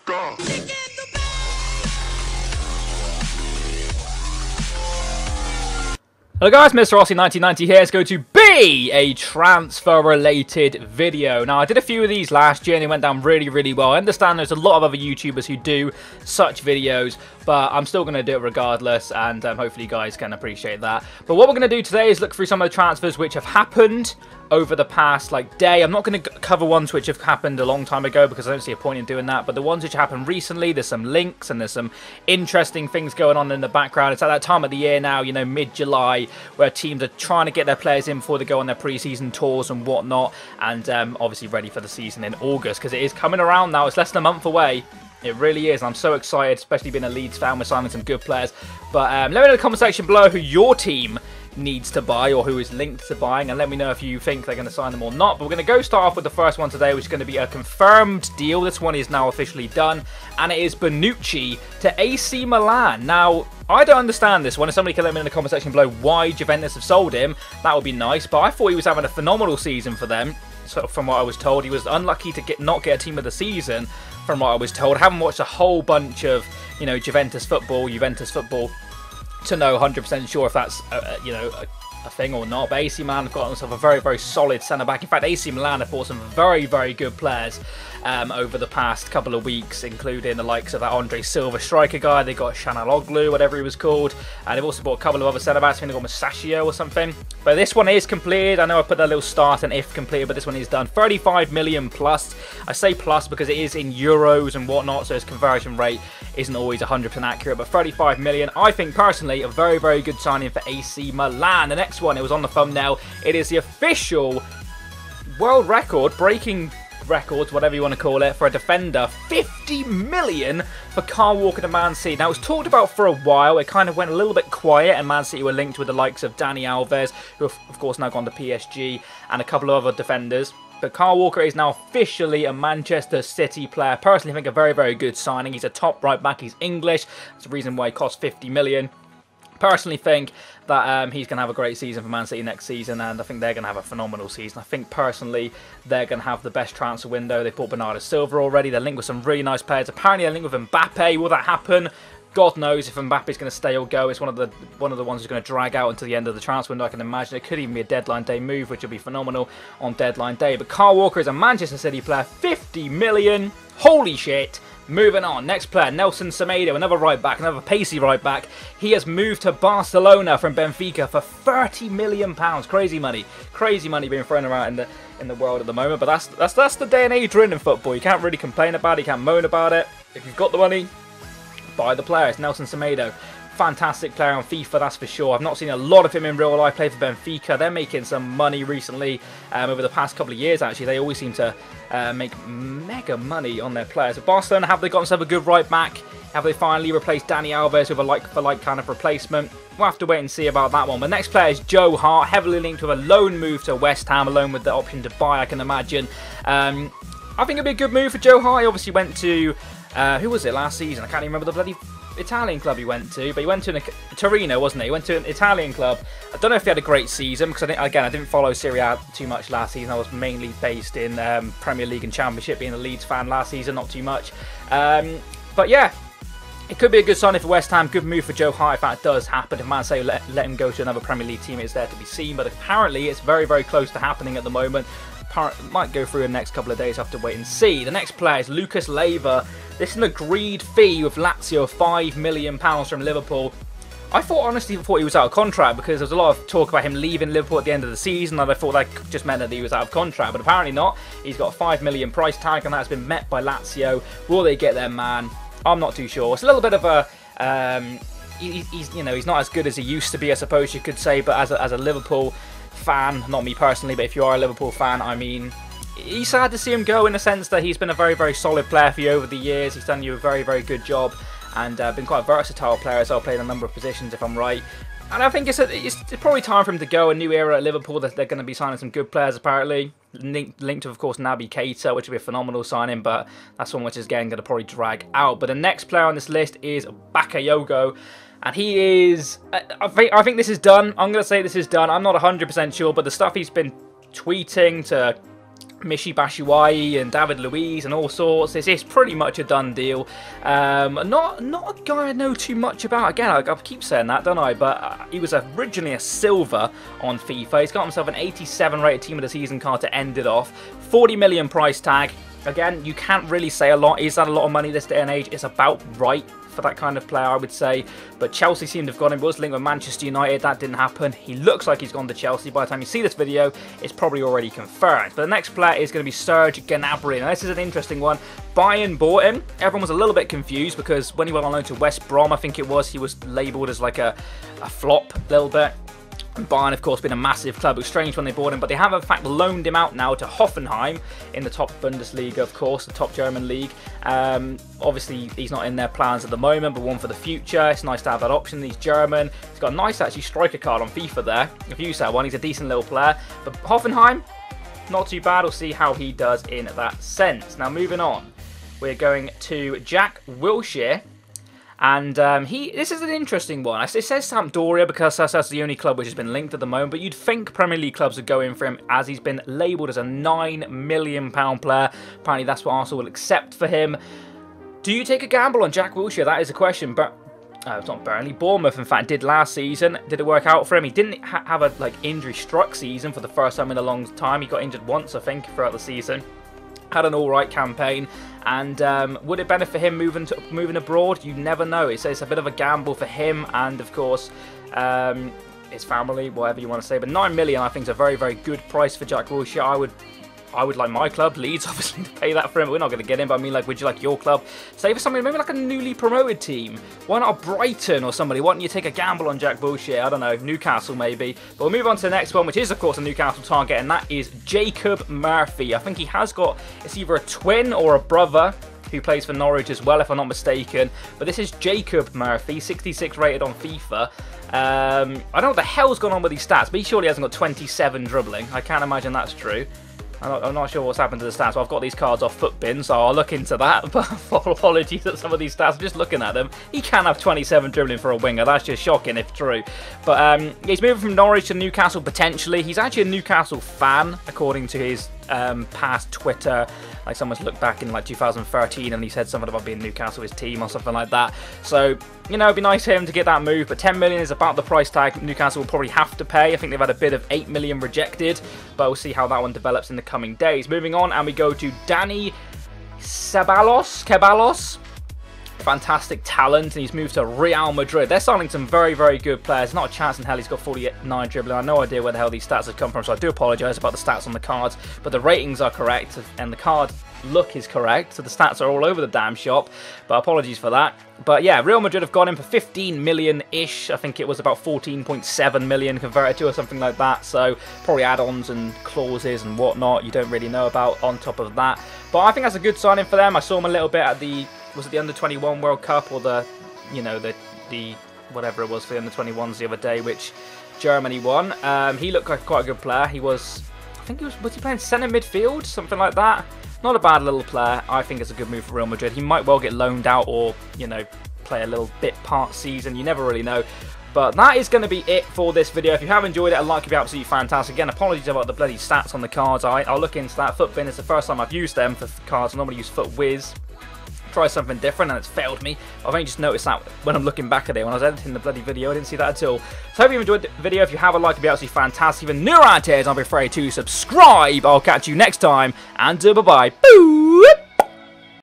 go. Hello guys, Mr. Rossi 1990 here. It's going to be a transfer related video. Now I did a few of these last year and they went down really well. I understand there's a lot of other YouTubers who do such videos, but I'm still going to do it regardless, and hopefully you guys can appreciate that. But what we're going to do today is look through some of the transfers which have happened over the past day. I'm not going to cover ones which have happened a long time ago because I don't see a point in doing that, but the ones which happened recently, there's some links and there's some interesting things going on in the background. It's at that time of the year now, you know, mid-July, where teams are trying to get their players in before they go on their pre-season tours and whatnot, and obviously ready for the season in August, because it is coming around now. It's less than a month away. It really is. I'm so excited, especially being a Leeds fan. We're signing some good players. But let me know in the comment section below who your team needs to buy or who is linked to buying, and let me know if you think they're going to sign them or not. But we're going to go start off with the first one today, which is going to be a confirmed deal. This one is now officially done, and it is Bonucci to AC Milan. Now, I don't understand this one. If somebody can let me know in the comment section below why Juventus have sold him, that would be nice. But I thought he was having a phenomenal season for them. So from what I was told, he was unlucky to not get a team of the season. From what I was told, I haven't watched a whole bunch of, you know, Juventus football to know 100% sure if that's you know, a thing or not. But AC Milan have got themselves a very solid centre back. In fact, AC Milan have bought some very good players over the past couple of weeks, including the likes of that Andre Silva striker guy. They got Shanaloglu, whatever he was called, and they've also bought a couple of other centre backs. I think they got Musacchio or something. But this one is completed. I know I put that little start and if completed, but this one is done. 35 million plus. I say plus because it is in euros and whatnot, so its conversion rate isn't always 100% accurate. But 35 million, I think personally, a very good signing for AC Milan. The next one, it was on the thumbnail. It is the official world record, breaking records, whatever you want to call it, for a defender. 50 million for Kyle Walker to Man City. Now, it was talked about for a while. It kind of went a little bit quiet, and Man City were linked with the likes of Dani Alves, who have, of course, now gone to PSG, and a couple of other defenders. But Kyle Walker is now officially a Manchester City player. Personally, I think a very good signing. He's a top right back. He's English. That's the reason why he cost 50 million. Personally think that he's going to have a great season for Man City next season, and I think they're going to have a phenomenal season. I think personally they're going to have the best transfer window. They've bought Bernardo Silva already. They're linked with some really nice players. Apparently they're linked with Mbappe. Will that happen? God knows if Mbappe's going to stay or go. It's one of the ones who's going to drag out until the end of the transfer window. I can imagine it could even be a deadline day move, which will be phenomenal on deadline day. But Kyle Walker is a Manchester City player. 50 million. Holy shit. Moving on, next player, Nelson Semedo, another right back, another pacey right back. He has moved to Barcelona from Benfica for £30 million. Crazy money being thrown around in the world at the moment. But that's the day and age we're in football. You can't really complain about it, you can't moan about it. If you've got the money, buy the player. It's Nelson Semedo. Fantastic player on FIFA, that's for sure. I've not seen a lot of him in real life play for Benfica. They're making some money recently, over the past couple of years actually. They always seem to make mega money on their players. But Barcelona, have they got themselves a good right back? Have they finally replaced Dani Alves with a like-for-like kind of replacement? We'll have to wait and see about that one. The next player is Joe Hart, heavily linked with a loan move to West Ham, alone with the option to buy, I can imagine. I think it'd be a good move for Joe Hart. He obviously went to, who was it last season? I can't even remember the bloody Italian club he went to, but he went to Torino, wasn't he? He went to an Italian club. I don't know if he had a great season, because I didn't follow Serie A too much last season. I was mainly based in Premier League and Championship, being a Leeds fan last season, not too much. But yeah, it could be a good signing for West Ham. Good move for Joe Hart if that does happen. If Man City let him go to another Premier League team, it's there to be seen. But apparently it's very close to happening at the moment. Might go through in the next couple of days. Have to wait and see. The next player is Lucas Leiva. This is an agreed fee with Lazio of £5 million from Liverpool. I honestly thought he was out of contract, because there was a lot of talk about him leaving Liverpool at the end of the season, and I thought that just meant that he was out of contract, but apparently not. He's got a £5 million price tag, and that's been met by Lazio. Will they get their man? I'm not too sure. It's a little bit of a he's not as good as he used to be, I suppose you could say, but as a Liverpool fan, not me personally, but if you are a Liverpool fan, I mean, he's sad to see him go, in the sense that he's been a very solid player for you over the years. He's done you a very good job, and been quite a versatile player as well, played a number of positions if I'm right. And I think it's probably time for him to go. A new era at Liverpool. They're going to be signing some good players apparently. Linked to, of course, Gnabry Keita, which would be a phenomenal signing, but that's one which is again going to probably drag out. But the next player on this list is Bakayoko. And he is, I think this is done. I'm going to say this is done. I'm not 100% sure, but the stuff he's been tweeting to Michy Batshuayi and David Luiz and all sorts. This is pretty much a done deal. Not a guy I know too much about. Again, I keep saying that, don't I? But he was originally a silver on FIFA. He's got himself an 87 rated team of the season card to end it off. 40 million price tag. Again, you can't really say a lot. Is that a lot of money this day and age? It's about right for that kind of player, I would say. But Chelsea seemed to have got him. He was linked with Manchester United. That didn't happen. He looks like he's gone to Chelsea. By the time you see this video, it's probably already confirmed. But the next player is going to be Serge Gnabry. Now, this is an interesting one. Bayern bought him. Everyone was a little bit confused because when he went on loan to West Brom, I think it was, he was labelled as like a flop a little bit. Bayern, of course, been a massive club. It was strange when they bought him, but they have, in fact, loaned him out now to Hoffenheim in the top Bundesliga, of course, the top German league. Obviously, he's not in their plans at the moment, but one for the future. It's nice to have that option. He's German. He's got a nice, actually, striker card on FIFA there. If you use that one, he's a decent little player. But Hoffenheim, not too bad. We'll see how he does in that sense. Now, moving on, we're going to Jack Wilshere. And this is an interesting one. It says Sampdoria because that's the only club which has been linked at the moment. But you'd think Premier League clubs would go in for him as he's been labelled as a £9 million player. Apparently that's what Arsenal will accept for him. Do you take a gamble on Jack Wilshere? That is a question. But it's not Burnley. Bournemouth, in fact, did last season. Did it work out for him? He didn't have a injury-struck season for the first time in a long time. He got injured once, I think, throughout the season. Had an all-right campaign, and would it benefit him moving abroad? You never know. It's a bit of a gamble for him, and of course, his family, whatever you want to say. But £9 million, I think, is a very, very good price for Jack Wilshere. I would like my club, Leeds, obviously, to pay that for him. We're not going to get him, but I mean, like, would you like your club? Say for something, maybe like a newly promoted team. Why not a Brighton or somebody? Why don't you take a gamble on Jack Wilshere? I don't know, Newcastle maybe. But we'll move on to the next one, which is, of course, a Newcastle target, and that is Jacob Murphy. I think he has got, it's either a twin or a brother who plays for Norwich as well, if I'm not mistaken. But this is Jacob Murphy, 66 rated on FIFA. I don't know what the hell's gone on with these stats, but he surely hasn't got 27 dribbling. I can't imagine that's true. I'm not sure what's happened to the stats. So I've got these cards off Footbin, so I'll look into that. But apologies at some of these stats. I'm just looking at them. He can have 27 dribbling for a winger. That's just shocking if true. But he's moving from Norwich to Newcastle potentially. He's actually a Newcastle fan, according to his past Twitter. Like someone's looked back in like 2013 and he said something about being Newcastle his team or something like that. So, you know, it'd be nice for him to get that move. But 10 million is about the price tag Newcastle will probably have to pay. I think they've had a bid of 8 million rejected. But we'll see how that one develops in the coming days. Moving on, and we go to Danny Ceballos. Fantastic talent, and he's moved to Real Madrid. They're signing some very, very good players. Not a chance in hell he's got 49 dribbling. I have no idea where the hell these stats have come from, so I do apologise about the stats on the cards. But the ratings are correct, and the card look is correct, so the stats are all over the damn shop. But apologies for that. But yeah, Real Madrid have gone in for 15 million-ish. I think it was about 14.7 million converted to or something like that. So probably add-ons and clauses and whatnot you don't really know about on top of that. But I think that's a good signing for them. I saw him a little bit at the, was it the Under-21 World Cup or the, you know, the whatever it was for the Under-21s the other day, which Germany won. He looked like quite a good player. He was, I think he was he playing centre midfield? Something like that. Not a bad little player. I think it's a good move for Real Madrid. He might well get loaned out or, you know, play a little bit part season. You never really know. But that is going to be it for this video. If you have enjoyed it, a like would be absolutely fantastic. Again, apologies about the bloody stats on the cards. I'll look into that. Footbin is the first time I've used them for cards. I normally use FootWiz. Try something different and it's failed me. I've only just noticed that when I'm looking back at it. When I was editing the bloody video, I didn't see that at all. So I hope you enjoyed the video. If you have a like, it'd be absolutely fantastic. If you're new around here, don't be afraid to subscribe. I'll catch you next time. And bye-bye. Boo!